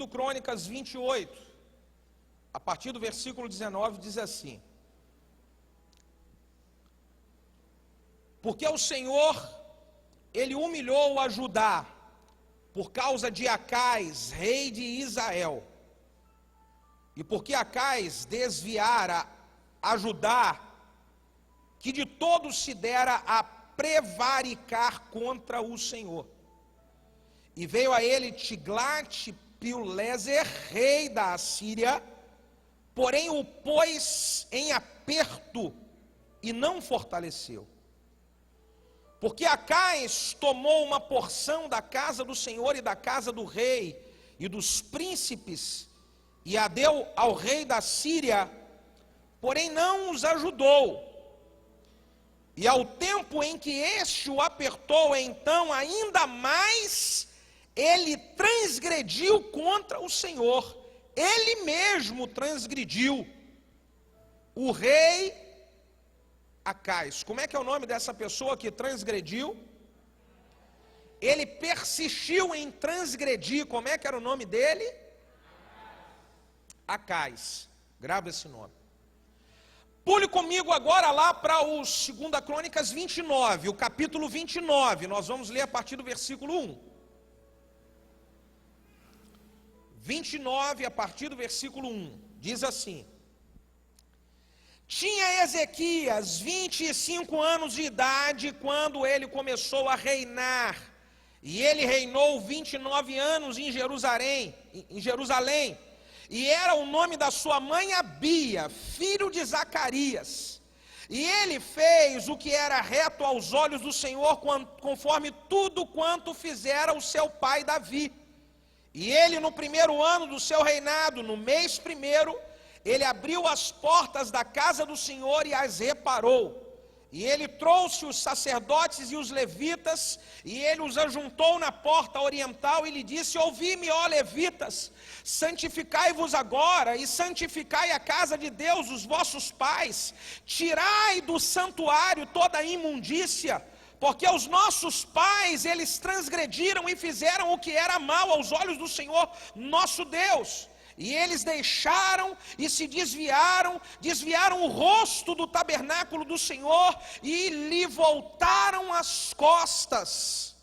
Crônicas 28, a partir do versículo 19, diz assim: porque o Senhor, Ele humilhou a Judá, por causa de Acais, rei de Israel, e porque Acais desviara a Judá, que de todos se dera a prevaricar contra o Senhor. E veio a ele Tiglat-Pileser, rei da Assíria, porém o pôs em aperto e não fortaleceu. Porque Acais tomou uma porção da casa do Senhor e da casa do rei e dos príncipes, e a deu ao rei da Síria, porém não os ajudou. E ao tempo em que este o apertou, então ainda mais ele transgrediu contra o Senhor. Ele mesmo transgrediu. O rei Acais. Como é que é o nome dessa pessoa que transgrediu? Ele persistiu em transgredir. Como é que era o nome dele? Acais. Grava esse nome. Pule comigo agora lá para o 2 Crônicas 29, o capítulo 29. Nós vamos ler a partir do versículo 1. 29, a partir do versículo 1. Diz assim: tinha Ezequias 25 anos de idade quando ele começou a reinar, e ele reinou 29 anos em Jerusalém, e era o nome da sua mãe Abia, filho de Zacarias. E ele fez o que era reto aos olhos do Senhor, conforme tudo quanto fizera o seu pai Davi. E ele, no primeiro ano do seu reinado, no mês primeiro, ele abriu as portas da casa do Senhor e as reparou. E ele trouxe os sacerdotes e os levitas, e ele os ajuntou na porta oriental e lhe disse: ouvi-me, ó levitas, santificai-vos agora e santificai a casa de Deus, os vossos pais, tirai do santuário toda a imundícia, porque os nossos pais, eles transgrediram e fizeram o que era mal aos olhos do Senhor nosso Deus. E eles deixaram e se desviaram o rosto do tabernáculo do Senhor e lhe voltaram as costas.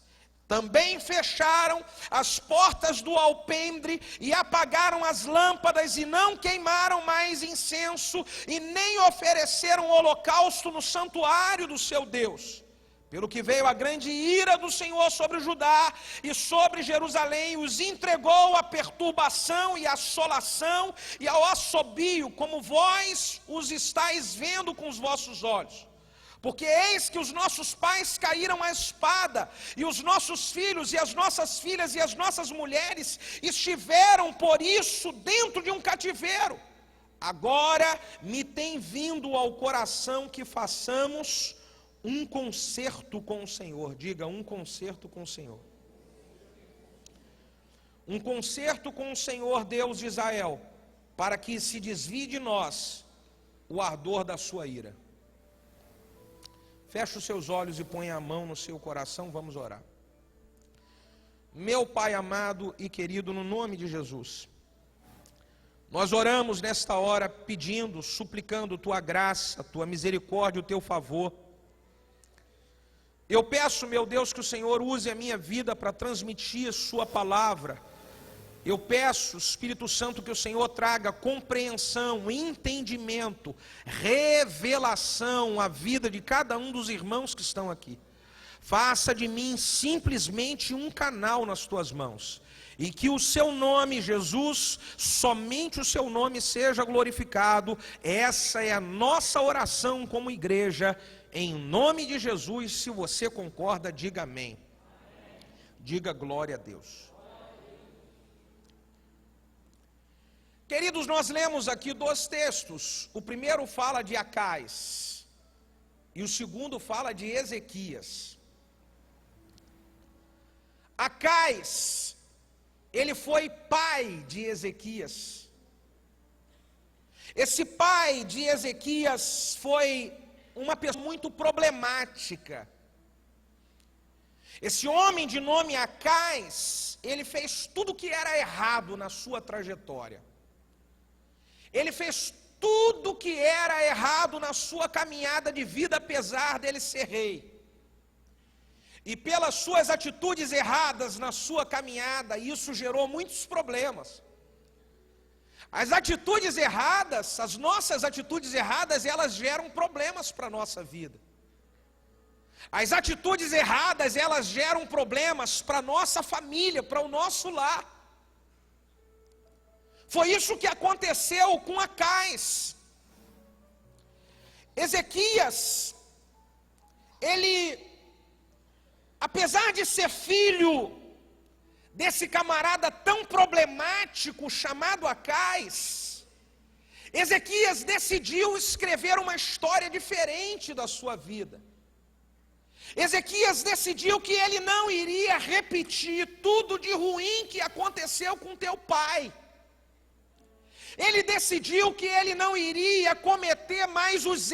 Também fecharam as portas do alpendre e apagaram as lâmpadas e não queimaram mais incenso e nem ofereceram holocausto no santuário do seu Deus. Pelo que veio a grande ira do Senhor sobre Judá e sobre Jerusalém, os entregou à perturbação e à assolação e ao assobio, como vós os estáis vendo com os vossos olhos. Porque eis que os nossos pais caíram à espada, e os nossos filhos e as nossas filhas e as nossas mulheres estiveram por isso dentro de um cativeiro. Agora me tem vindo ao coração que façamos um concerto com o Senhor. Diga, um concerto com o Senhor. Um concerto com o Senhor Deus de Israel, para que se desvie de nós o ardor da sua ira. Feche os seus olhos e ponha a mão no seu coração, vamos orar. Meu Pai amado e querido, no nome de Jesus, nós oramos nesta hora pedindo, suplicando tua graça, tua misericórdia, o teu favor. Eu peço, meu Deus, que o Senhor use a minha vida para transmitir a sua palavra. Eu peço, Espírito Santo, que o Senhor traga compreensão, entendimento, revelação à vida de cada um dos irmãos que estão aqui. Faça de mim simplesmente um canal nas tuas mãos. E que o seu nome, Jesus, somente o seu nome seja glorificado. Essa é a nossa oração como igreja. Em nome de Jesus, se você concorda, diga amém. Diga glória a Deus. Queridos, nós lemos aqui dois textos. O primeiro fala de Acais e o segundo fala de Ezequias. Acais, ele foi pai de Ezequias. Esse pai de Ezequias foi uma pessoa muito problemática. Esse homem de nome Acais, ele fez tudo que era errado na sua trajetória. Ele fez tudo que era errado na sua caminhada de vida, apesar dele ser rei. E pelas suas atitudes erradas na sua caminhada, isso gerou muitos problemas. As atitudes erradas, as nossas atitudes erradas, elas geram problemas para a nossa vida. As atitudes erradas, elas geram problemas para a nossa família, para o nosso lar. Foi isso que aconteceu com Acais. Ezequias, ele, apesar de ser filho desse camarada tão problemático chamado Acais, Ezequias decidiu escrever uma história diferente da sua vida. Ezequias decidiu que ele não iria repetir tudo de ruim que aconteceu com teu pai. Ele decidiu que ele não iria cometer mais os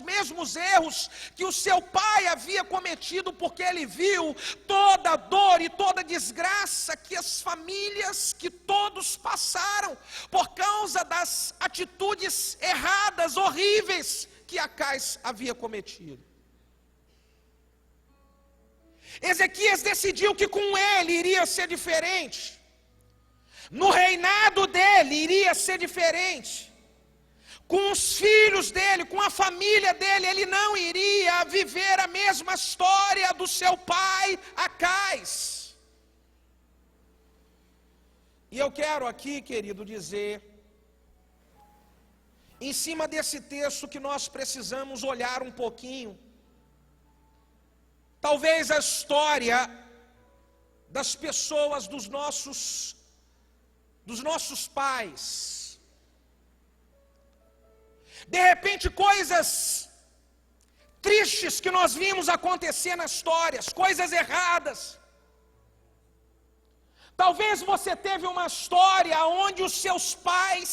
mesmos erros que o seu pai havia cometido, porque ele viu toda a dor e toda a desgraça que as famílias, que todos passaram, por causa das atitudes erradas, horríveis, que Acais havia cometido. Ezequias decidiu que com ele iria ser diferente. No reinado dele iria ser diferente. Com os filhos dele, com a família dele, ele não iria viver a mesma história do seu pai Acais. E eu quero aqui, querido, dizer, em cima desse texto, que nós precisamos olhar um pouquinho. Talvez a história das pessoas, dos nossos pais. De repente, coisas tristes que nós vimos acontecer na história, coisas erradas. Talvez você teve uma história onde os seus pais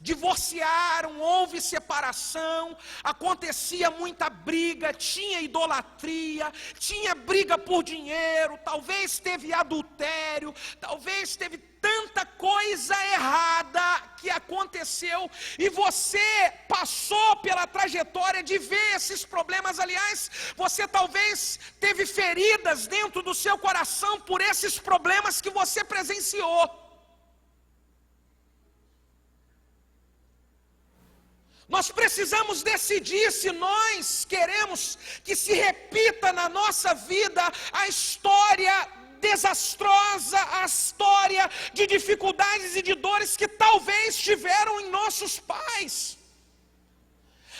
divorciaram, houve separação, acontecia muita briga, tinha idolatria, tinha briga por dinheiro, talvez teve adultério, talvez teve tanta coisa errada que aconteceu, e você passou pela trajetória de ver esses problemas. Aliás, você talvez teve feridas dentro do seu coração por esses problemas que você presenciou. Nós precisamos decidir se nós queremos que se repita na nossa vida a história desastrosa, a história de dificuldades e de dores que talvez tiveram em nossos pais.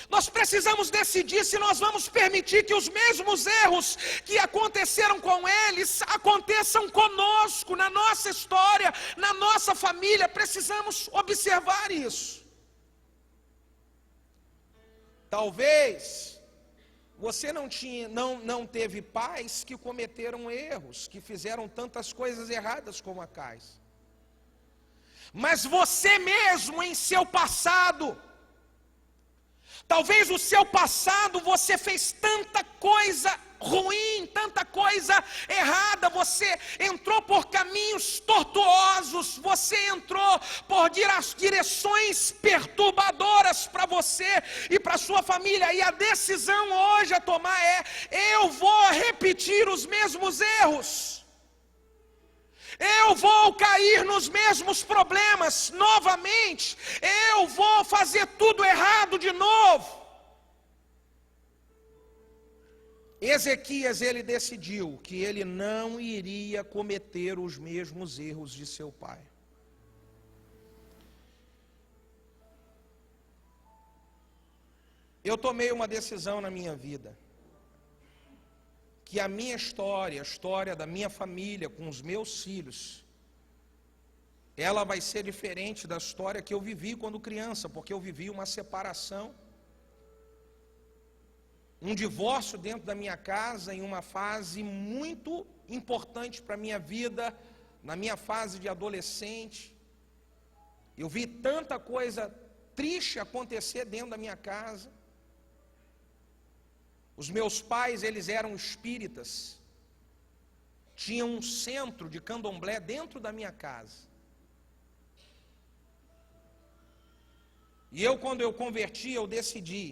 Nós precisamos decidir se nós vamos permitir que os mesmos erros que aconteceram com eles aconteçam conosco, na nossa história, na nossa família. Precisamos observar isso. Talvez você não teve pais que cometeram erros, que fizeram tantas coisas erradas como Acais. Mas você mesmo em seu passado, talvez o seu passado você fez tanta coisa ruim, tanta coisa errada, você entrou por caminhos tortuosos, você entrou por direções perturbadoras para você e para sua família, e a decisão hoje a tomar é: eu vou repetir os mesmos erros, eu vou cair nos mesmos problemas novamente, eu vou fazer tudo errado de novo. Ezequias, ele decidiu que ele não iria cometer os mesmos erros de seu pai. Eu tomei uma decisão na minha vida, que a minha história, a história da minha família com os meus filhos, ela vai ser diferente da história que eu vivi quando criança, porque eu vivi uma separação, um divórcio dentro da minha casa, em uma fase muito importante para a minha vida, na minha fase de adolescente. Eu vi tanta coisa triste acontecer dentro da minha casa. Os meus pais, eles eram espíritas, tinha um centro de candomblé dentro da minha casa. E quando eu converti, eu decidi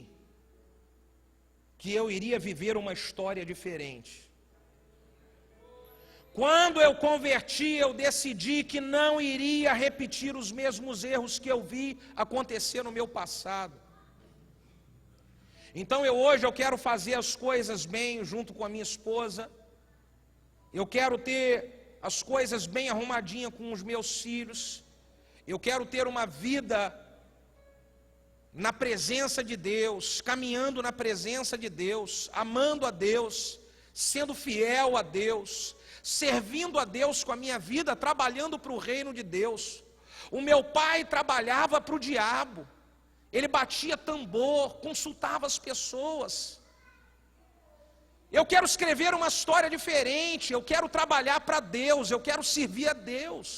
que eu iria viver uma história diferente. Quando eu converti, eu decidi que não iria repetir os mesmos erros que eu vi acontecer no meu passado. Então hoje eu quero fazer as coisas bem junto com a minha esposa. Eu quero ter as coisas bem arrumadinhas com os meus filhos. Eu quero ter uma vida na presença de Deus, caminhando na presença de Deus, amando a Deus, sendo fiel a Deus, servindo a Deus com a minha vida, trabalhando para o reino de Deus. O meu pai trabalhava para o diabo, ele batia tambor, consultava as pessoas. Eu quero escrever uma história diferente, eu quero trabalhar para Deus, eu quero servir a Deus.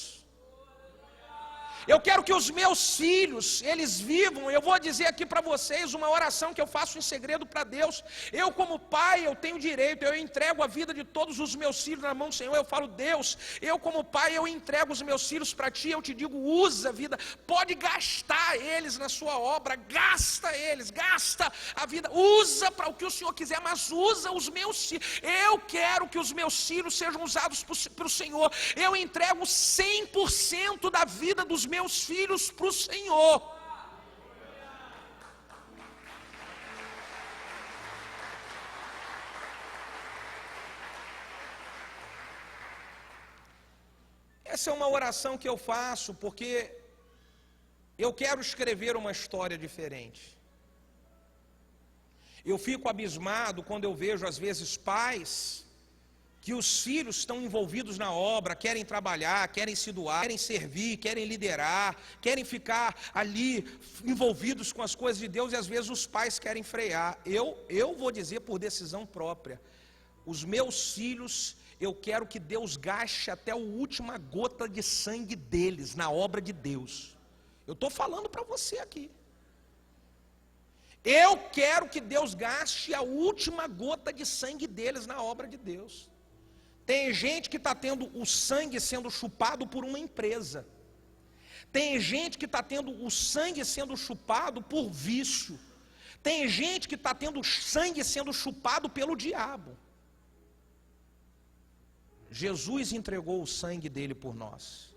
Eu quero que os meus filhos, eles vivam. Eu vou dizer aqui para vocês uma oração que eu faço em segredo para Deus. Eu como pai, eu tenho direito, eu entrego a vida de todos os meus filhos na mão do Senhor. Eu falo, Deus, eu como pai, eu entrego os meus filhos para Ti. Eu te digo, usa a vida, pode gastar eles na sua obra, gasta eles, gasta a vida, usa para o que o Senhor quiser, mas usa os meus filhos. Eu quero que os meus filhos sejam usados para o Senhor. Eu entrego 100% da vida dos meus filhos para o Senhor. Essa é uma oração que eu faço porque eu quero escrever uma história diferente. Eu fico abismado quando eu vejo às vezes pais que os filhos estão envolvidos na obra, querem trabalhar, querem se doar, querem servir, querem liderar, querem ficar ali envolvidos com as coisas de Deus, e às vezes os pais querem frear. Eu vou dizer por decisão própria, os meus filhos, eu quero que Deus gaste até a última gota de sangue deles na obra de Deus. Eu estou falando para você aqui. Eu quero que Deus gaste a última gota de sangue deles na obra de Deus. Tem gente que está tendo o sangue sendo chupado por uma empresa. Tem gente que está tendo o sangue sendo chupado por vício. Tem gente que está tendo o sangue sendo chupado pelo diabo. Jesus entregou o sangue dele por nós.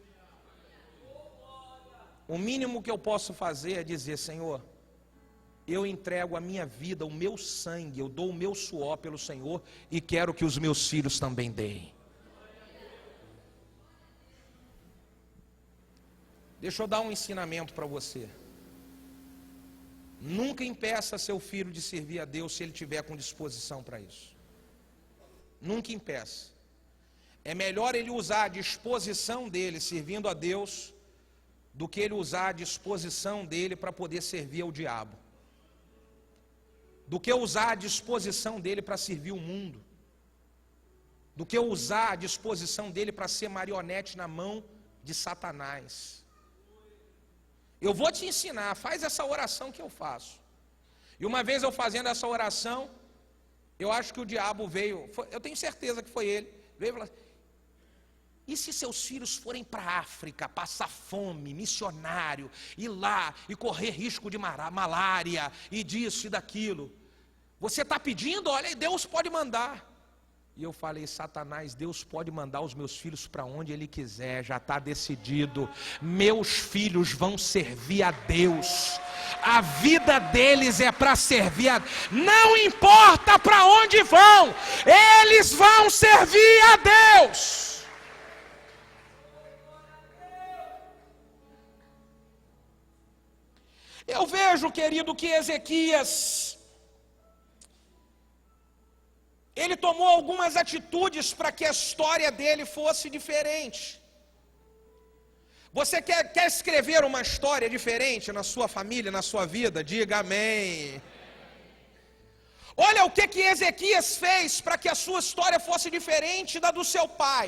O mínimo que eu posso fazer é dizer, Senhor, eu entrego a minha vida, o meu sangue, eu dou o meu suor pelo Senhor e quero que os meus filhos também deem. Deixa eu dar um ensinamento para você. Nunca impeça seu filho de servir a Deus se ele tiver com disposição para isso. Nunca impeça. É melhor ele usar a disposição dele servindo a Deus do que ele usar a disposição dele para poder servir ao diabo. Do que usar a disposição dele para servir o mundo, do que usar a disposição dele para ser marionete na mão de Satanás. Eu vou te ensinar, faz essa oração que eu faço. E uma vez eu fazendo essa oração, eu acho que o diabo veio, eu tenho certeza que foi ele, veio e falou assim, e se seus filhos forem para a África, passar fome, missionário, ir lá e correr risco de malária, e disso e daquilo? Você está pedindo? Olha, Deus pode mandar. E eu falei, Satanás, Deus pode mandar os meus filhos para onde Ele quiser, já está decidido. Meus filhos vão servir a Deus. A vida deles é para servir a Deus. Não importa para onde vão, eles vão servir a Deus. Eu vejo, querido, que Ezequias, ele tomou algumas atitudes para que a história dele fosse diferente. Você quer escrever uma história diferente na sua família, na sua vida? Diga amém. Olha o que Ezequias fez para que a sua história fosse diferente da do seu pai.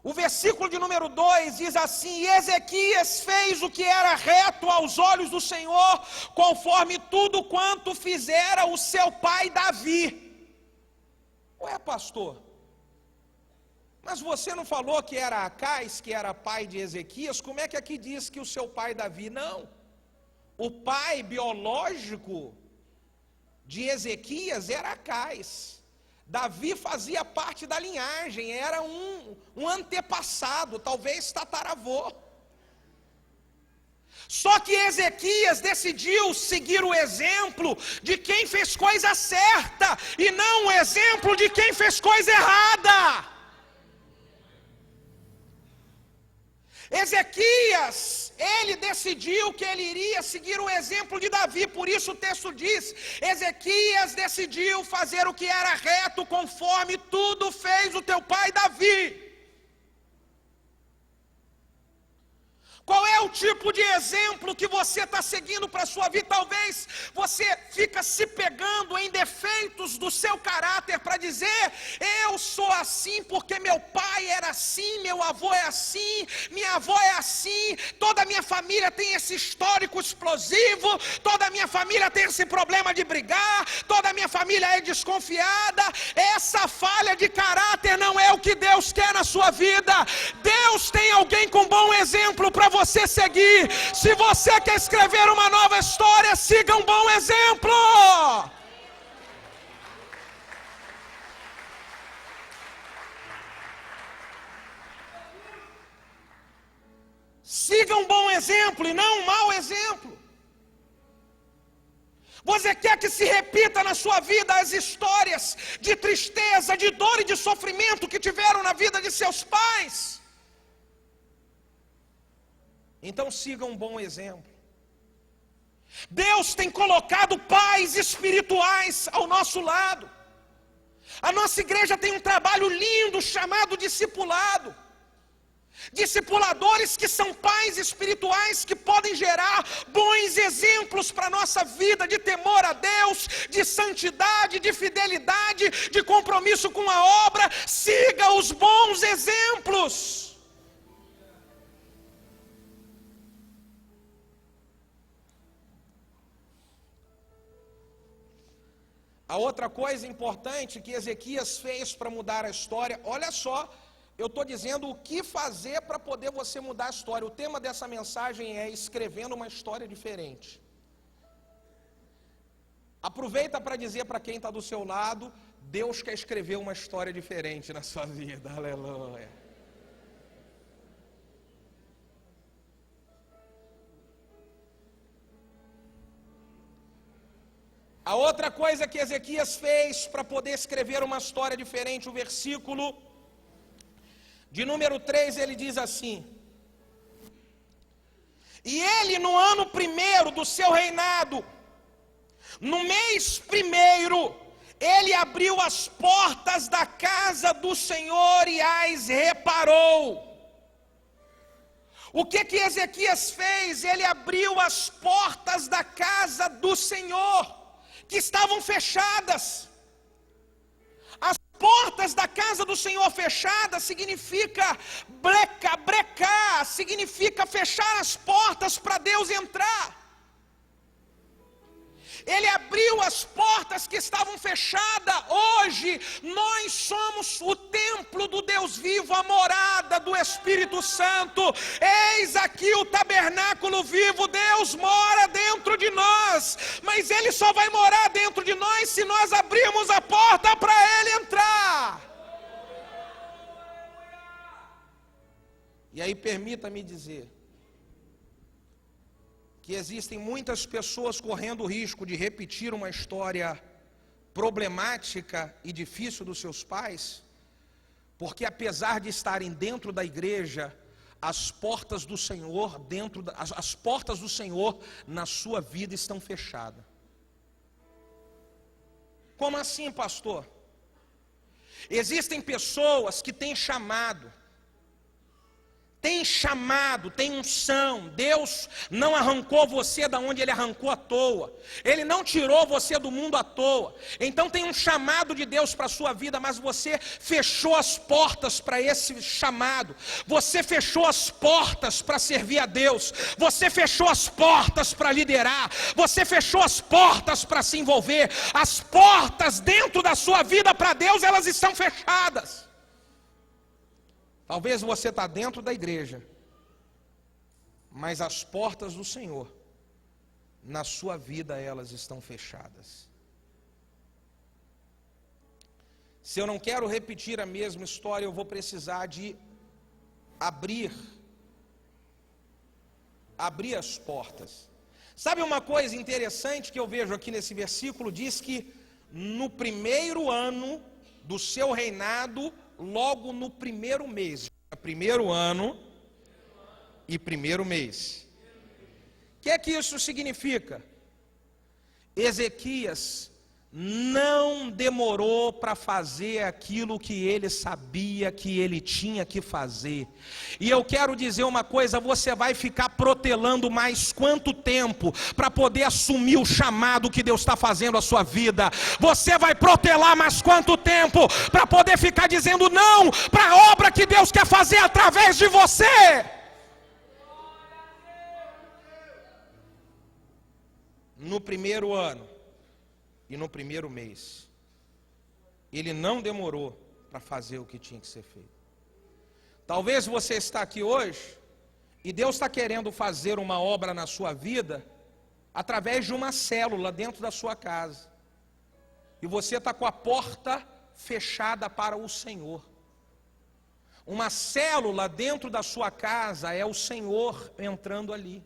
O versículo de número 2 diz assim: Ezequias fez o que era reto aos olhos do Senhor, conforme tudo quanto fizera o seu pai Davi. Ué, pastor, Mas você não falou que era Acais, que era pai de Ezequias? Como é que aqui diz que o seu pai Davi? Não. O pai biológico de Ezequias era Acais. Davi fazia parte da linhagem, era um antepassado, talvez tataravô. Só que Ezequias decidiu seguir o exemplo de quem fez coisa certa e não o exemplo de quem fez coisa errada. Ezequias, ele decidiu que ele iria seguir o exemplo de Davi, por isso o texto diz: Ezequias decidiu fazer o que era reto, conforme tudo fez o teu pai Davi. Qual é o tipo de exemplo que você está seguindo para a sua vida? Talvez você fica se pegando em defeitos do seu caráter para dizer: eu sou assim porque meu pai era assim, meu avô é assim, minha avó é assim, toda a minha família tem esse histórico explosivo, toda a minha família tem esse problema de brigar, toda a minha família é desconfiada. Essa falha de caráter não é o que Deus quer na sua vida. Deus tem alguém com bom exemplo para você seguir. Se você quer escrever uma nova história, siga um bom exemplo. Siga um bom exemplo e não um mau exemplo. Você quer que se repita na sua vida as histórias de tristeza, de dor e de sofrimento que tiveram na vida de seus pais? Então siga um bom exemplo. Deus tem colocado pais espirituais ao nosso lado. A nossa igreja tem um trabalho lindo chamado discipulado. Discipuladores que são pais espirituais que podem gerar bons exemplos para a nossa vida de temor a Deus, de santidade, de fidelidade, de compromisso com a obra. Siga os bons exemplos. A outra coisa importante que Ezequias fez para mudar a história, olha só, eu estou dizendo o que fazer para poder você mudar a história. O tema dessa mensagem é escrevendo uma história diferente. Aproveita para dizer para quem está do seu lado: Deus quer escrever uma história diferente na sua vida. Aleluia. A outra coisa que Ezequias fez para poder escrever uma história diferente, o versículo de número 3, ele diz assim: e ele no ano primeiro do seu reinado, no mês primeiro, ele abriu as portas da casa do Senhor e as reparou. O que Ezequias fez? Ele abriu as portas da casa do Senhor, que estavam fechadas. As portas da casa do Senhor fechadas significa brecar, significa fechar as portas para Deus entrar. Ele abriu as portas que estavam fechadas. Hoje nós somos o templo do Deus vivo, a morada do Espírito Santo. Eis aqui o tabernáculo vivo. Deus mora dentro de nós, mas Ele só vai morar dentro de nós se nós abrirmos a porta para Ele entrar. E aí permita-me dizer que existem muitas pessoas correndo o risco de repetir uma história problemática e difícil dos seus pais, porque apesar de estarem dentro da igreja, as portas do Senhor as portas do Senhor na sua vida estão fechadas. Como assim, pastor? Existem pessoas que têm chamado, tem unção. Deus não arrancou você da onde Ele arrancou à toa. Ele não tirou você do mundo à toa. Então tem um chamado de Deus para a sua vida, mas você fechou as portas para esse chamado. Você fechou as portas para servir a Deus. Você fechou as portas para liderar. Você fechou as portas para se envolver. As portas dentro da sua vida para Deus, elas estão fechadas. Talvez você está dentro da igreja, mas as portas do Senhor, na sua vida, elas estão fechadas. Se eu não quero repetir a mesma história, eu vou precisar de abrir as portas. Sabe uma coisa interessante que eu vejo aqui nesse versículo? Diz que no primeiro ano do seu reinado, logo no primeiro mês, primeiro ano e primeiro mês. O que é que isso significa? Ezequias não demorou para fazer aquilo que ele sabia que ele tinha que fazer. E eu quero dizer uma coisa: você vai ficar protelando mais quanto tempo para poder assumir o chamado que Deus está fazendo à sua vida? Você vai protelar mais quanto tempo para poder ficar dizendo não para a obra que Deus quer fazer através de você? No primeiro ano e no primeiro mês, ele não demorou para fazer o que tinha que ser feito. Talvez você está aqui hoje e Deus está querendo fazer uma obra na sua vida através de uma célula dentro da sua casa, e você está com a porta fechada para o Senhor. Uma célula dentro da sua casa é o Senhor entrando ali.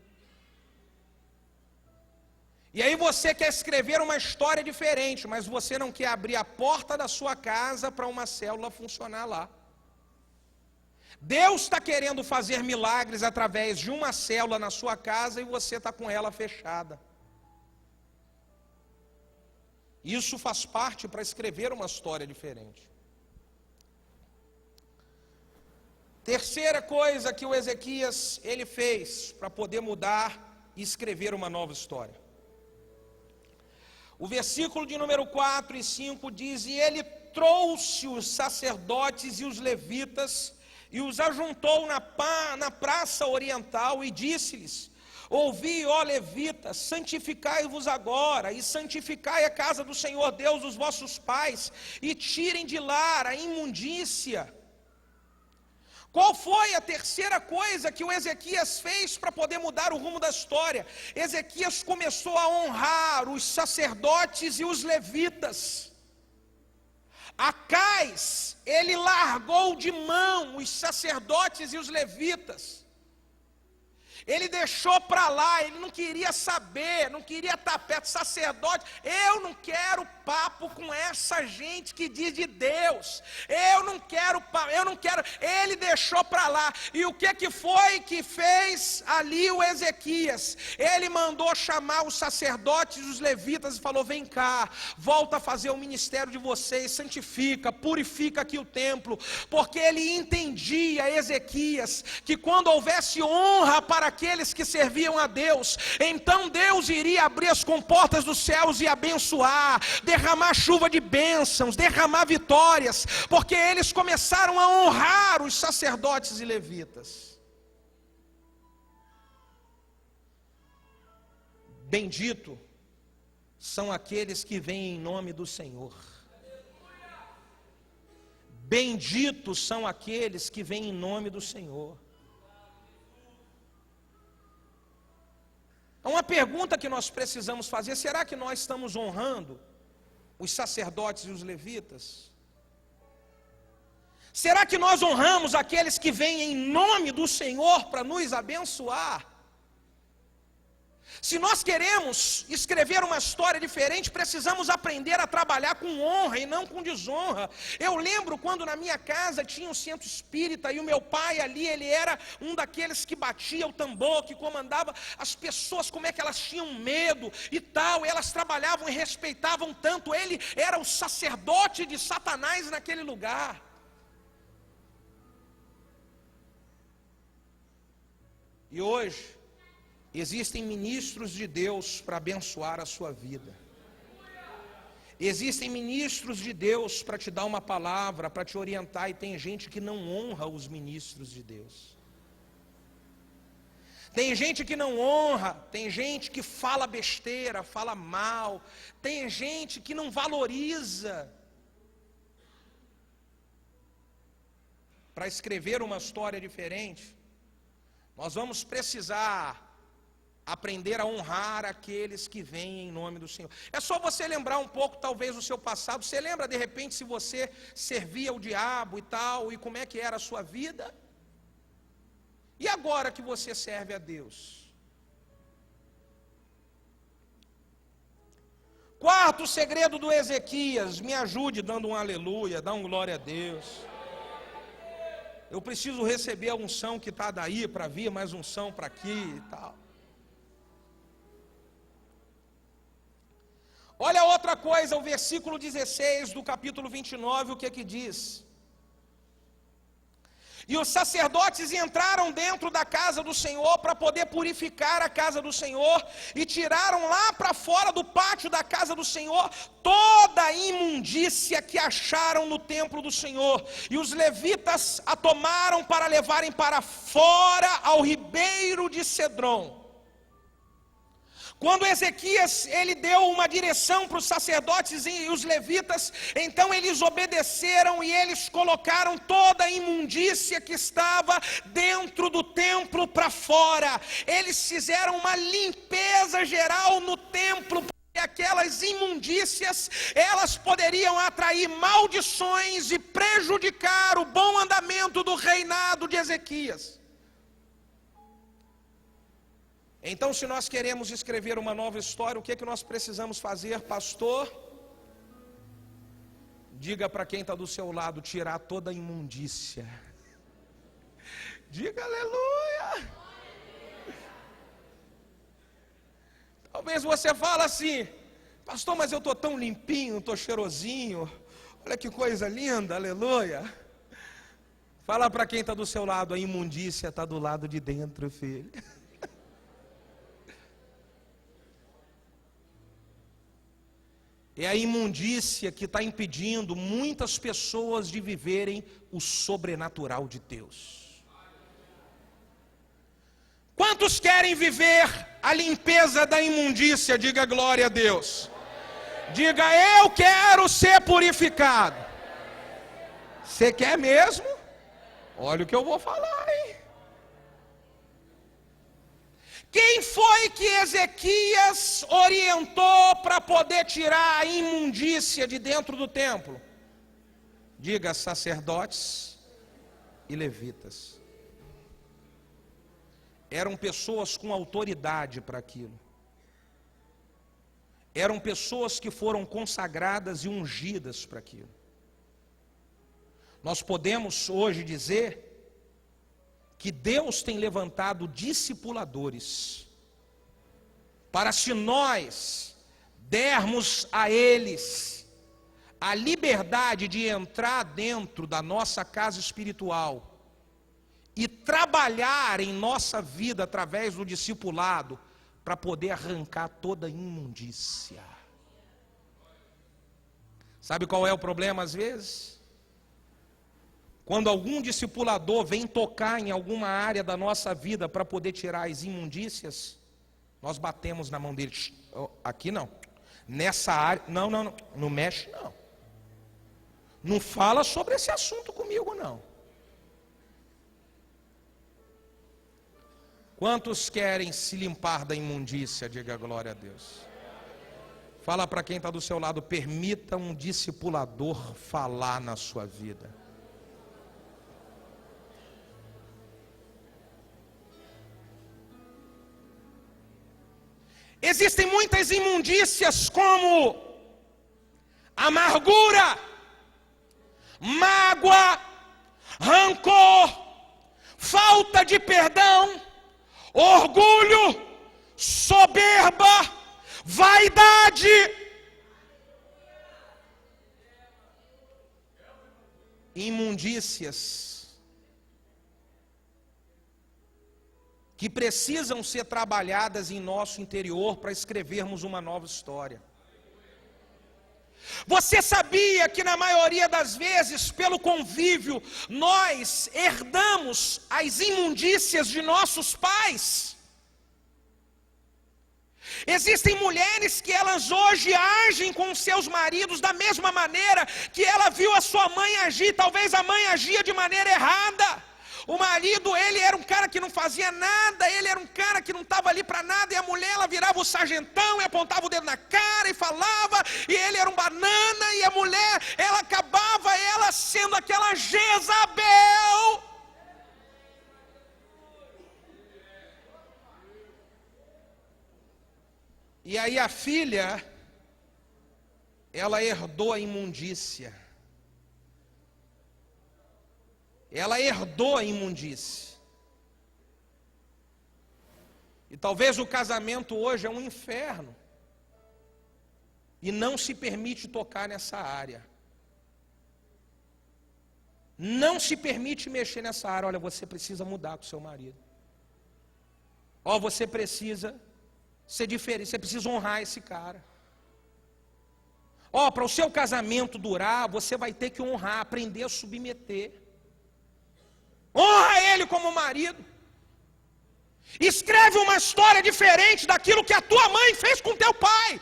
E aí você quer escrever uma história diferente, mas você não quer abrir a porta da sua casa para uma célula funcionar lá. Deus está querendo fazer milagres através de uma célula na sua casa e você está com ela fechada. Isso faz parte para escrever uma história diferente. Terceira coisa que o Ezequias ele fez para poder mudar e escrever uma nova história. O versículo de número 4 e 5 diz: e ele trouxe os sacerdotes e os levitas e os ajuntou na praça oriental e disse-lhes: ouvi, ó levitas, santificai-vos agora e santificai a casa do Senhor Deus dos vossos pais e tirem de lá a imundícia. Qual foi a terceira coisa que o Ezequias fez para poder mudar o rumo da história? Ezequias começou a honrar os sacerdotes e os levitas. Acais, ele largou de mão os sacerdotes e os levitas. Ele deixou para lá, ele não queria saber, não queria estar perto. Sacerdote, eu não quero papo com essa gente que diz de Deus. Eu não quero. Ele deixou para lá. E o que foi que fez ali o Ezequias? Ele mandou chamar os sacerdotes e os levitas e falou: vem cá, volta a fazer o ministério de vocês, santifica, purifica aqui o templo. Porque ele entendia, Ezequias, que quando houvesse honra para aqueles que serviam a Deus, então Deus iria abrir as comportas dos céus e abençoar, derramar chuva de bênçãos, derramar vitórias, porque eles começaram a honrar os sacerdotes e levitas. Bendito são aqueles que vêm em nome do Senhor. Benditos são aqueles que vêm em nome do Senhor. Uma pergunta que nós precisamos fazer: será que nós estamos honrando os sacerdotes e os levitas? Será que nós honramos aqueles que vêm em nome do Senhor para nos abençoar? Se nós queremos escrever uma história diferente, precisamos aprender a trabalhar com honra e não com desonra. Eu lembro quando na minha casa tinha um centro espírita e o meu pai ali, ele era um daqueles que batia o tambor, que comandava as pessoas, como é que elas tinham medo e tal, e elas trabalhavam e respeitavam tanto. Ele era o sacerdote de Satanás naquele lugar. E hoje existem ministros de Deus para abençoar a sua vida. Existem ministros de Deus para te dar uma palavra, para te orientar, e tem gente que não honra os ministros de Deus. Tem gente que não honra, tem gente que fala besteira, fala mal, tem gente que não valoriza. para escrever uma história diferente, nós vamos precisar aprender a honrar aqueles que vêm em nome do Senhor. É só você lembrar um pouco, talvez, do seu passado. Você lembra, de repente, se você servia o diabo e tal, e como é que era a sua vida? E agora que você serve a Deus? Quarto segredo do Ezequias, me ajude dando um aleluia, dá um glória a Deus. Eu preciso receber a unção que está daí para vir, mais unção para aqui e tal. Olha outra coisa, o versículo 16 do capítulo 29, o que é que diz? E os sacerdotes entraram dentro da casa do Senhor para poder purificar a casa do Senhor, e tiraram lá para fora do pátio da casa do Senhor toda a imundícia que acharam no templo do Senhor. E os levitas a tomaram para levarem para fora ao ribeiro de Cedron. Quando Ezequias, ele deu uma direção para os sacerdotes e os levitas, então eles obedeceram e eles colocaram toda a imundícia que estava dentro do templo para fora. Eles fizeram uma limpeza geral no templo, porque aquelas imundícias, elas poderiam atrair maldições e prejudicar o bom andamento do reinado de Ezequias. Então, se nós queremos escrever uma nova história, o que é que nós precisamos fazer, pastor? Diga para quem está do seu lado, tirar toda a imundícia. Diga aleluia. Talvez você fale assim, pastor, mas eu estou tão limpinho, estou cheirosinho, olha que coisa linda, aleluia. Fala para quem está do seu lado, a imundícia está do lado de dentro, filho. É a imundícia que está impedindo muitas pessoas de viverem o sobrenatural de Deus. Quantos querem viver a limpeza da imundícia? Diga glória a Deus. Diga, eu quero ser purificado. Você quer mesmo? Olha o que eu vou falar, hein? Quem foi que Ezequias orientou para poder tirar a imundícia de dentro do templo? Diga, sacerdotes e levitas. Eram pessoas com autoridade para aquilo. Eram pessoas que foram consagradas e ungidas para aquilo. Nós podemos hoje dizer que Deus tem levantado discipuladores, para se nós dermos a eles a liberdade de entrar dentro da nossa casa espiritual e trabalhar em nossa vida através do discipulado, para poder arrancar toda a imundícia. Sabe qual é o problema às vezes? Quando algum discipulador vem tocar em alguma área da nossa vida para poder tirar as imundícias, nós batemos na mão dele. Aqui não. Nessa área, não mexe não. Não fala sobre esse assunto comigo não. Quantos querem se limpar da imundícia? Diga glória a Deus. Fala para quem está do seu lado, permita um discipulador falar na sua vida. Existem muitas imundícias como amargura, mágoa, rancor, falta de perdão, orgulho, soberba, vaidade. Imundícias que precisam ser trabalhadas em nosso interior para escrevermos uma nova história. Você sabia que na maioria das vezes, pelo convívio, nós herdamos as imundícias de nossos pais? Existem mulheres que elas hoje agem com seus maridos da mesma maneira que ela viu a sua mãe agir. Talvez a mãe agia de maneira errada. O marido, ele era um cara que não fazia nada, ele era um cara que não estava ali para nada, e a mulher, ela virava o sargentão e apontava o dedo na cara e falava, e ele era um banana, e a mulher, ela acabava ela sendo aquela Jezabel. E aí a filha, ela herdou a imundícia. Ela herdou a imundície. E talvez o casamento hoje é um inferno. E não se permite tocar nessa área. Não se permite mexer nessa área. Olha, você precisa mudar com seu marido. Ó, você precisa ser diferente, você precisa honrar esse cara. Ó, para o seu casamento durar, você vai ter que honrar, aprender a submeter. Honra ele como marido. Escreve uma história diferente daquilo que a tua mãe fez com teu pai.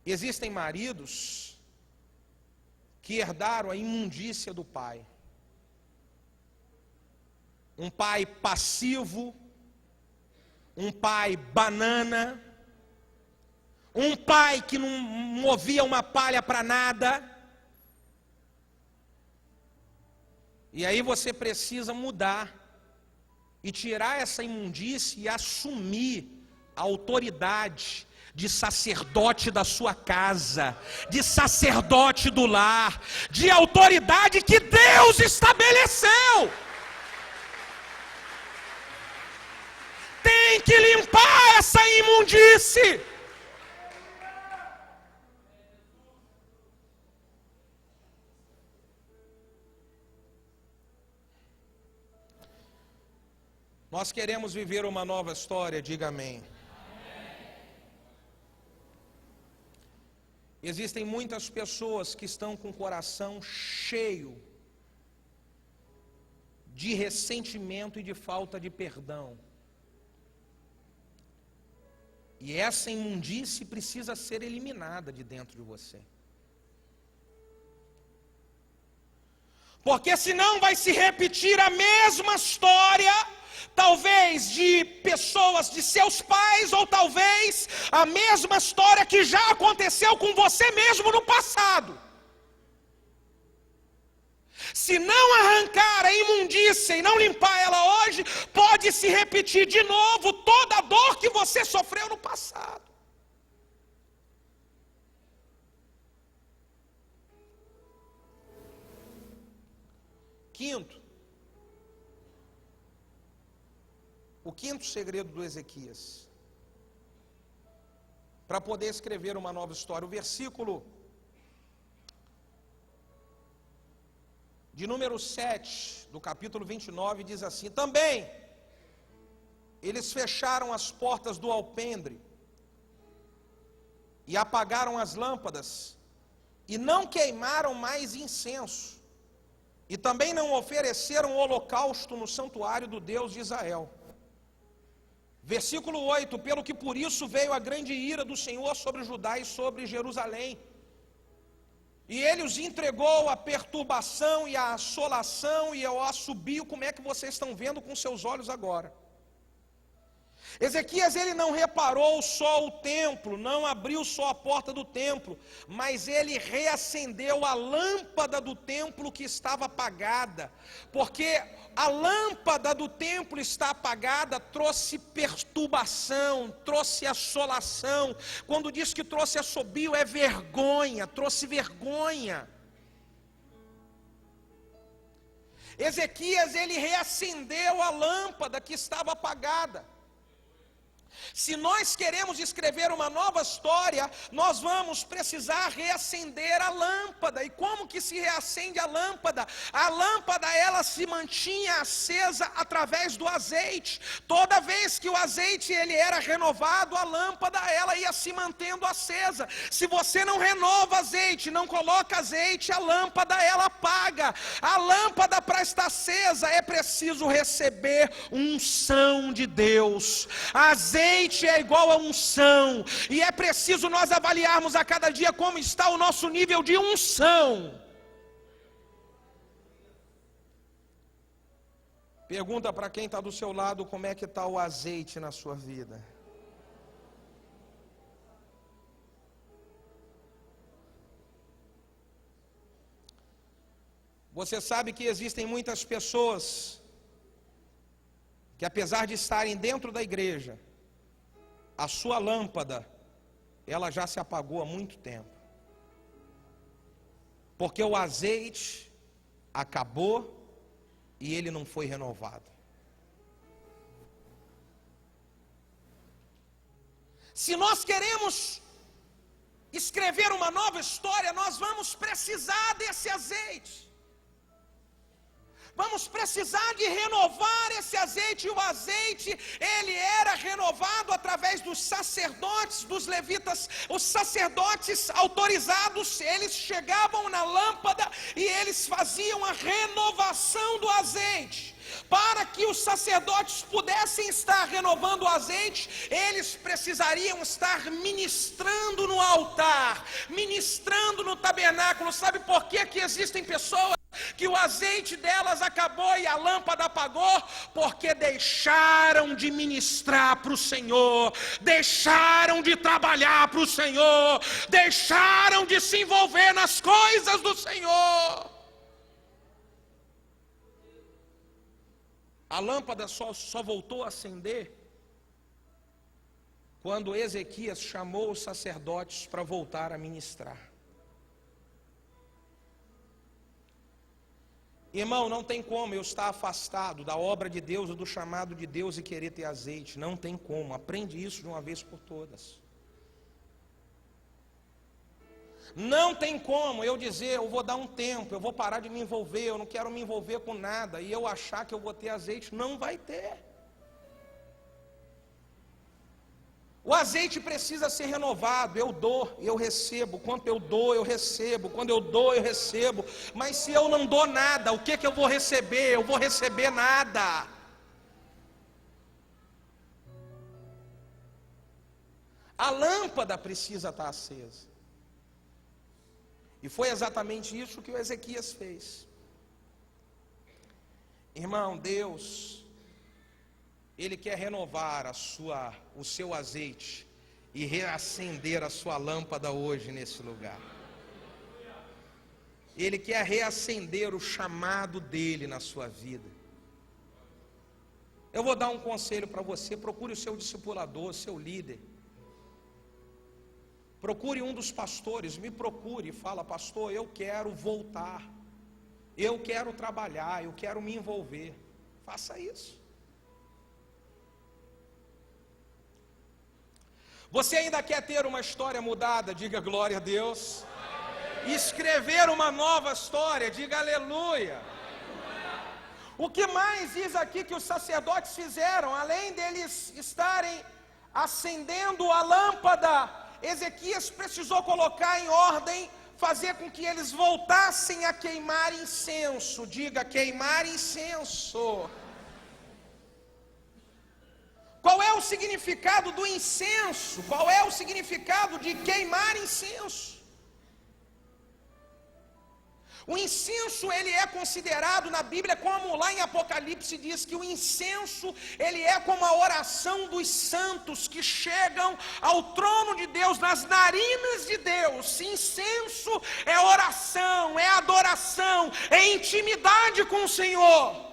Existem maridos que herdaram a imundícia do pai. Um pai passivo, um pai banana, um pai que não movia uma palha para nada. E aí você precisa mudar e tirar essa imundície e assumir a autoridade de sacerdote da sua casa, de sacerdote do lar, de autoridade que Deus estabeleceu. Tem que limpar essa imundície. Nós queremos viver uma nova história, diga amém. Existem muitas pessoas que estão com o coração cheio de ressentimento e de falta de perdão. E essa imundície precisa ser eliminada de dentro de você. Porque senão vai se repetir a mesma história, talvez de pessoas, de seus pais, ou talvez a mesma história que já aconteceu com você mesmo no passado. Se não arrancar a imundícia e não limpar ela hoje, pode se repetir de novo toda a dor que você sofreu no passado. Quinto, o quinto segredo do Ezequias, para poder escrever uma nova história, o versículo de número 7, do capítulo 29, diz assim: também eles fecharam as portas do alpendre e apagaram as lâmpadas e não queimaram mais incenso e também não ofereceram holocausto no santuário do Deus de Israel. Versículo 8: pelo que por isso veio a grande ira do Senhor sobre Judá e sobre Jerusalém, e ele os entregou à perturbação e à assolação e ao assobio, como é que vocês estão vendo com seus olhos agora. Ezequias, ele não reparou só o templo, não abriu só a porta do templo, mas ele reacendeu a lâmpada do templo que estava apagada, porque a lâmpada do templo está apagada, trouxe perturbação, trouxe assolação. Quando diz que trouxe assobio, é vergonha, trouxe vergonha. Ezequias, ele reacendeu a lâmpada que estava apagada. Se nós queremos escrever uma nova história, nós vamos precisar reacender a lâmpada. E como que se reacende a lâmpada? A lâmpada, ela se mantinha acesa através do azeite. Toda vez que o azeite ele era renovado, a lâmpada ela ia se mantendo acesa. Se você não renova azeite, não coloca azeite, a lâmpada ela apaga. A lâmpada, para estar acesa, é preciso receber unção de Deus. Azeite é igual a unção, e é preciso nós avaliarmos a cada dia como está o nosso nível de unção. Pergunta para quem está do seu lado como é que está o azeite na sua vida. Você sabe que existem muitas pessoas que, apesar de estarem dentro da igreja, a sua lâmpada, ela já se apagou há muito tempo. Porque o azeite acabou e ele não foi renovado. Se nós queremos escrever uma nova história, nós vamos precisar desse azeite. Vamos precisar de renovar esse azeite. E o azeite, ele era renovado através dos sacerdotes, dos levitas. Os sacerdotes autorizados, eles chegavam na lâmpada e eles faziam a renovação do azeite. Para que os sacerdotes pudessem estar renovando o azeite, eles precisariam estar ministrando no altar, ministrando no tabernáculo. Sabe por que existem pessoas que o azeite delas acabou e a lâmpada apagou? Porque deixaram de ministrar para o Senhor, deixaram de trabalhar para o Senhor, deixaram de se envolver nas coisas do Senhor. A lâmpada só voltou a acender quando Ezequias chamou os sacerdotes para voltar a ministrar. Irmão, não tem como eu estar afastado da obra de Deus ou do chamado de Deus e querer ter azeite. Não tem como. Aprende isso de uma vez por todas. Não tem como eu dizer, eu vou dar um tempo, eu vou parar de me envolver, eu não quero me envolver com nada, e eu achar que eu vou ter azeite. Não vai ter. O azeite precisa ser renovado. Eu dou, eu recebo. Quanto eu dou, eu recebo. Quando eu dou, eu recebo. Mas se eu não dou nada, o que eu vou receber? Eu vou receber nada. A lâmpada precisa estar acesa. E foi exatamente isso que o Ezequias fez. Irmão, Deus, Ele quer renovar o seu azeite e reacender a sua lâmpada hoje nesse lugar. Ele quer reacender o chamado dele na sua vida. Eu vou dar um conselho para você: procure o seu discipulador, seu líder. Procure um dos pastores, me procure e fala: pastor, eu quero voltar, eu quero trabalhar, eu quero me envolver. Faça isso. Você ainda quer ter uma história mudada? Diga glória a Deus. Escrever uma nova história? Diga aleluia. O que mais diz aqui que os sacerdotes fizeram? Além deles estarem acendendo a lâmpada, Ezequias precisou colocar em ordem, fazer com que eles voltassem a queimar incenso. Diga, queimar incenso. Qual é o significado do incenso? Qual é o significado de queimar incenso? O incenso, ele é considerado na Bíblia como, lá em Apocalipse diz que o incenso, ele é como a oração dos santos que chegam ao trono de Deus, nas narinas de Deus. Incenso é oração, é adoração, é intimidade com o Senhor.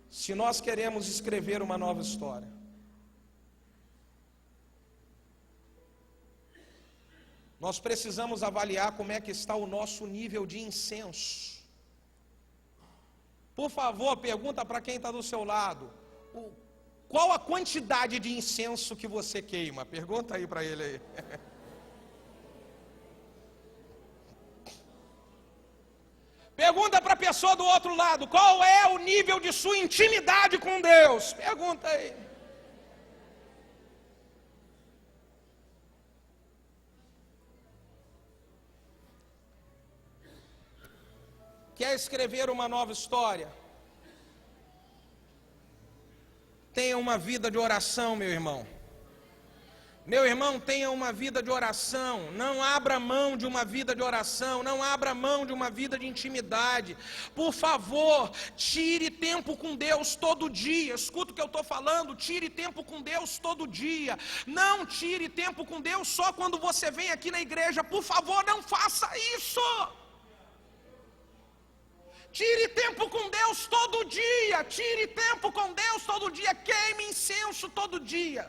Se nós queremos escrever uma nova história, nós precisamos avaliar como é que está o nosso nível de incenso. Por favor, pergunta para quem está do seu lado. Qual a quantidade de incenso que você queima? Pergunta aí para ele aí. Pergunta para a pessoa do outro lado, qual é o nível de sua intimidade com Deus? Pergunta aí. Quer escrever uma nova história? Tenha uma vida de oração, meu irmão. Meu irmão, tenha uma vida de oração. Não abra mão de uma vida de oração. Não abra mão de uma vida de intimidade. Por favor, tire tempo com Deus todo dia. Escuta o que eu estou falando. Tire tempo com Deus todo dia. Não tire tempo com Deus só quando você vem aqui na igreja. Por favor, não faça isso. Tire tempo com Deus todo dia. Tire tempo com Deus todo dia. Queime incenso todo dia.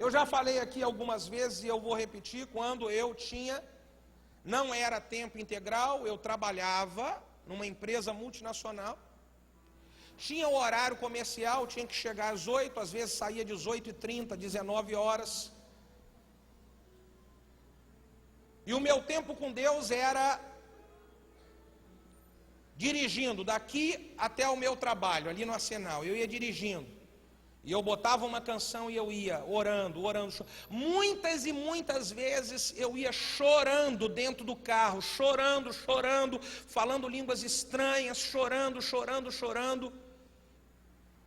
Eu já falei aqui algumas vezes e eu vou repetir, quando eu não era tempo integral, eu trabalhava numa empresa multinacional, tinha o horário comercial, tinha que chegar às 8, às vezes saía 18h30, 19 horas. E o meu tempo com Deus era dirigindo daqui até o meu trabalho, ali no Arsenal, eu ia dirigindo. E eu botava uma canção e eu ia orando. Muitas e muitas vezes eu ia chorando dentro do carro, chorando, falando línguas estranhas, chorando.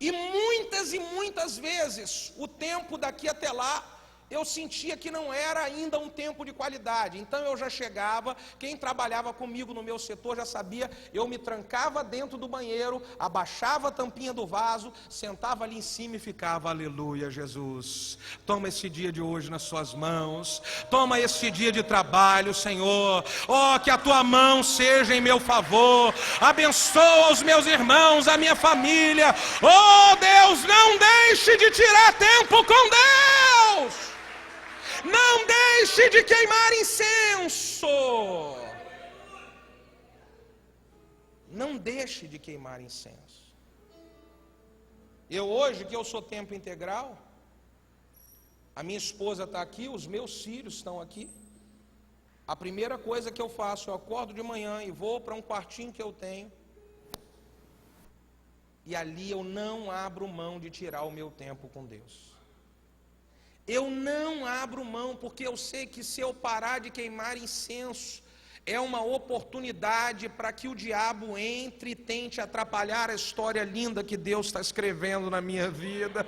E muitas vezes, o tempo daqui até lá, eu sentia que não era ainda um tempo de qualidade. Então eu já chegava, quem trabalhava comigo no meu setor já sabia, eu me trancava dentro do banheiro, abaixava a tampinha do vaso, sentava ali em cima e ficava, aleluia, Jesus. Toma esse dia de hoje nas suas mãos, toma esse dia de trabalho, Senhor. Oh, que a tua mão seja em meu favor, abençoa os meus irmãos, a minha família. Oh Deus, não deixe de tirar tempo com Deus. Não deixe de queimar incenso. Não deixe de queimar incenso. Hoje que eu sou tempo integral, a minha esposa está aqui, os meus filhos estão aqui. A primeira coisa que eu faço, eu acordo de manhã e vou para um quartinho que eu tenho. E ali eu não abro mão de tirar o meu tempo com Deus. Eu não abro mão, porque eu sei que se eu parar de queimar incenso, é uma oportunidade para que o diabo entre e tente atrapalhar a história linda que Deus está escrevendo na minha vida.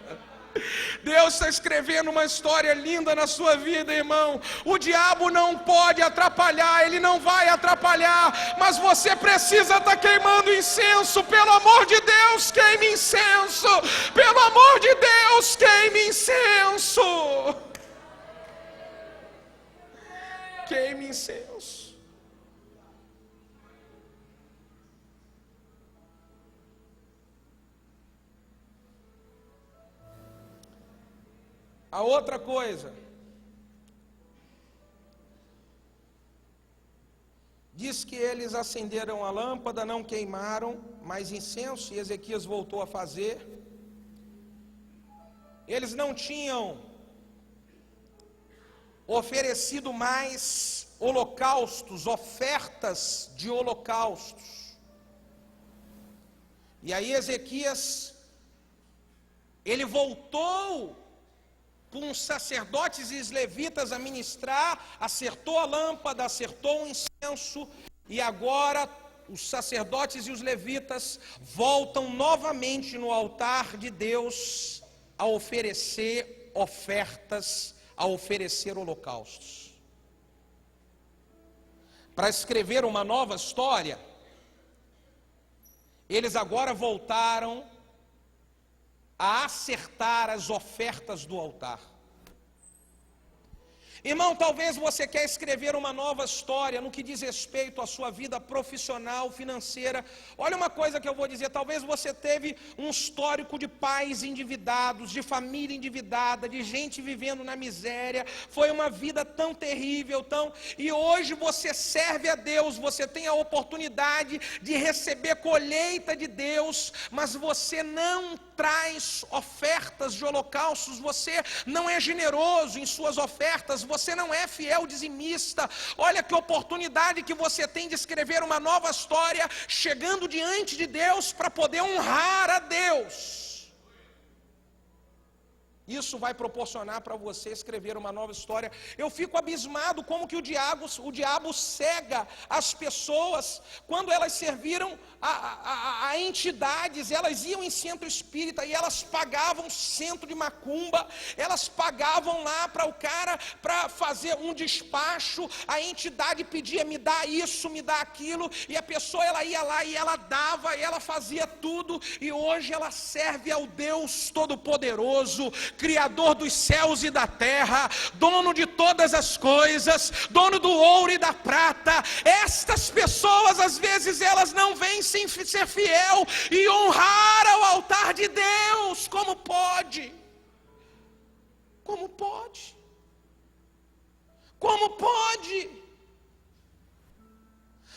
Deus está escrevendo uma história linda na sua vida, irmão. O diabo não pode atrapalhar, ele não vai atrapalhar, mas você precisa estar queimando incenso. Pelo amor de Deus, queime incenso. Pelo amor de Deus, queime incenso. Queime incenso. A outra coisa, diz que eles acenderam a lâmpada, não queimaram mais incenso, e Ezequias voltou a fazer. Eles não tinham oferecido mais holocaustos, ofertas de holocaustos. E aí Ezequias, ele voltou com os sacerdotes e os levitas a ministrar, acertou a lâmpada, acertou o incenso, e agora os sacerdotes e os levitas voltam novamente no altar de Deus a oferecer ofertas, a oferecer holocaustos. Para escrever uma nova história, eles agora voltaram a acertar as ofertas do altar. Irmão, talvez você quer escrever uma nova história no que diz respeito à sua vida profissional, financeira. Olha uma coisa que eu vou dizer, talvez você teve um histórico de pais endividados, de família endividada, de gente vivendo na miséria. Foi uma vida tão terrível, e hoje você serve a Deus, você tem a oportunidade de receber colheita de Deus, mas você não traz ofertas de holocaustos, você não é generoso em suas ofertas, você não é fiel dizimista. Olha que oportunidade que você tem de escrever uma nova história, chegando diante de Deus para poder honrar a Deus. Isso vai proporcionar para você escrever uma nova história. Eu fico abismado como que o diabo cega as pessoas quando elas serviram a entidades. Elas iam em centro espírita e elas pagavam centro de macumba, elas pagavam lá para o cara para fazer um despacho. A entidade pedia, me dá isso, me dá aquilo, e a pessoa ela ia lá e ela dava, e ela fazia tudo, e hoje ela serve ao Deus Todo-Poderoso, Criador dos céus e da terra, dono de todas as coisas, dono do ouro e da prata. Estas pessoas às vezes elas não vêm sem ser fiel e honrar ao altar de Deus. Como pode? Como pode? Como pode?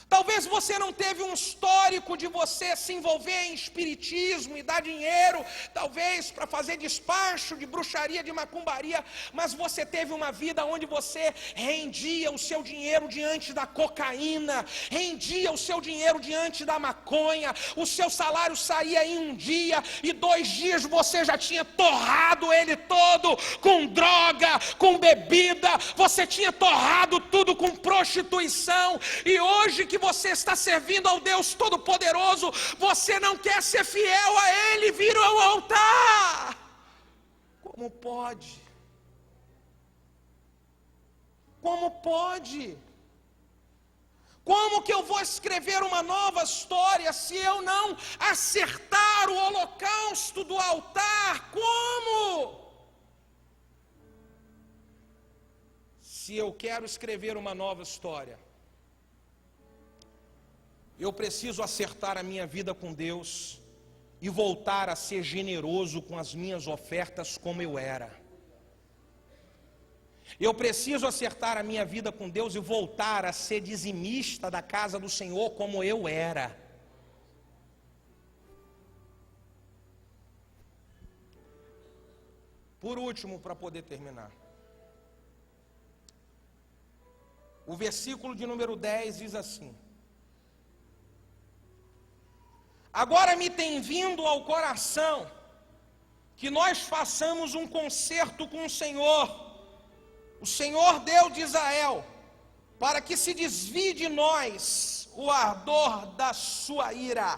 Talvez você não teve um histórico de você se envolver em espiritismo e dar dinheiro, talvez para fazer despacho de bruxaria, de macumbaria, mas você teve uma vida onde você rendia o seu dinheiro diante da cocaína, rendia o seu dinheiro diante da maconha. O seu salário saía em um dia e 2 dias você já tinha torrado ele todo com droga, com bebida, você tinha torrado tudo com prostituição, e hoje que você está servindo ao Deus Todo-Poderoso, você não quer ser fiel a Ele, vir ao altar. Como pode? Como pode? Como que eu vou escrever uma nova história se eu não acertar o holocausto do altar? Como? Se eu quero escrever uma nova história, eu preciso acertar a minha vida com Deus e voltar a ser generoso com as minhas ofertas como eu era. Eu preciso acertar a minha vida com Deus e voltar a ser dizimista da casa do Senhor como eu era. Por último, para poder terminar, o versículo de número 10 diz assim: agora me tem vindo ao coração que nós façamos um concerto com o Senhor Deus de Israel, para que se desvie de nós o ardor da sua ira.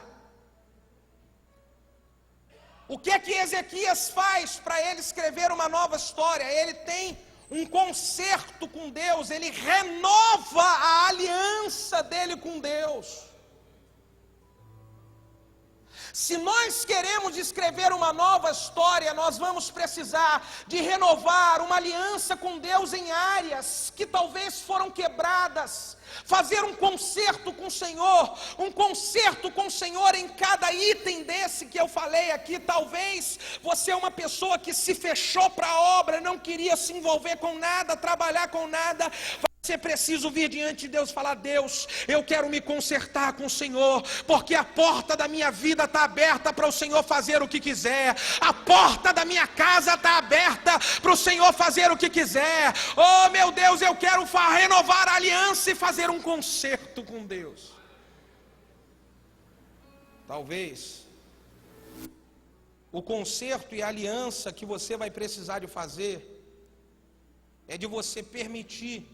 O que é que Ezequias faz para ele escrever uma nova história? Ele tem um concerto com Deus, ele renova a aliança dele com Deus. Se nós queremos escrever uma nova história, nós vamos precisar de renovar uma aliança com Deus em áreas que talvez foram quebradas, fazer um concerto com o Senhor, em cada item desse que eu falei aqui. Talvez você é uma pessoa que se fechou para a obra, não queria se envolver com nada, trabalhar com nada. Você precisa vir diante de Deus e falar: Deus, eu quero me consertar com o Senhor, porque a porta da minha vida está aberta para o Senhor fazer o que quiser, a porta da minha casa está aberta para o Senhor fazer o que quiser. Oh meu Deus, eu quero renovar a aliança e fazer um concerto com Deus. Talvez o concerto e a aliança que você vai precisar de fazer é de você permitir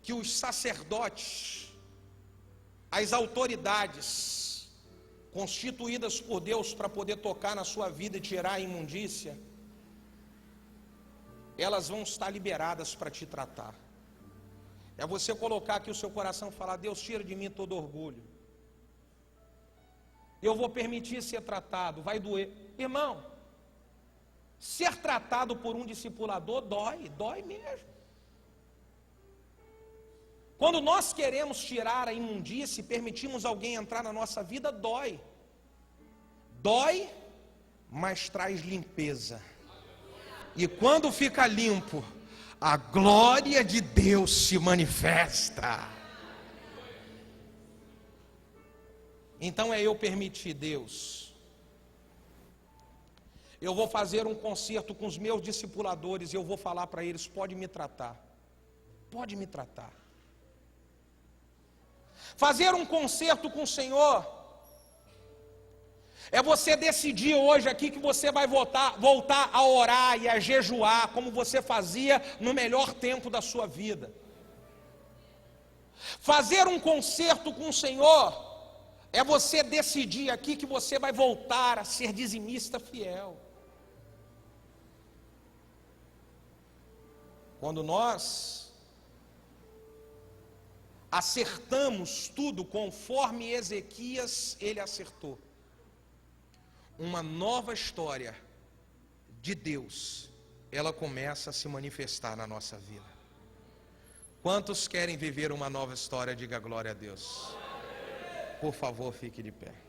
que os sacerdotes, as autoridades constituídas por Deus para poder tocar na sua vida e tirar a imundícia, elas vão estar liberadas para te tratar. É você colocar aqui o seu coração e falar: Deus, tira de mim todo orgulho. Eu vou permitir ser tratado, vai doer. Irmão, ser tratado por um discipulador dói mesmo. Quando nós queremos tirar a imundície, permitimos alguém entrar na nossa vida, dói. Dói, mas traz limpeza. E quando fica limpo, a glória de Deus se manifesta. Então é eu permitir, Deus. Eu vou fazer um concerto com os meus discipuladores e eu vou falar para eles: pode me tratar. Pode me tratar. Fazer um concerto com o Senhor é você decidir hoje aqui que você vai voltar a orar e a jejuar como você fazia no melhor tempo da sua vida. Fazer um concerto com o Senhor é você decidir aqui que você vai voltar a ser dizimista fiel. Quando nós acertamos tudo conforme Ezequias ele acertou, uma nova história de Deus, ela começa a se manifestar na nossa vida. Quantos querem viver uma nova história? Diga glória a Deus. Por favor, fique de pé.